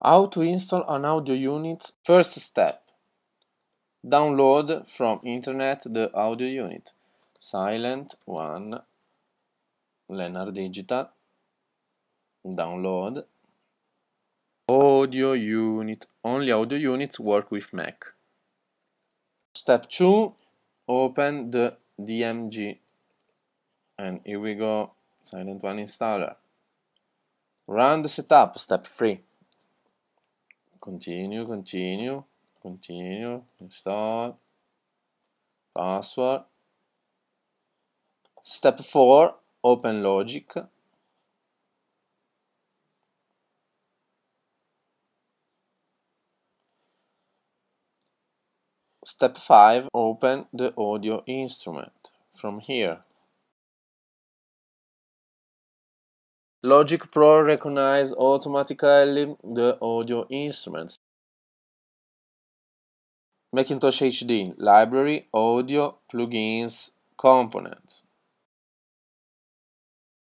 How to install an audio unit. First step. Download from internet the audio unit. Silent One, Leonard Digital. Download. Audio unit. Only audio units work with Mac. Step 2. Open the DMG. And here we go. Silent One installer. Run the setup. Step 3. Continue. Install. Password. Step 4. Open Logic. Step 5. Open the audio instrument. From here. Logic Pro recognizes automatically the audio instruments. Macintosh HD, library, audio, plugins, components.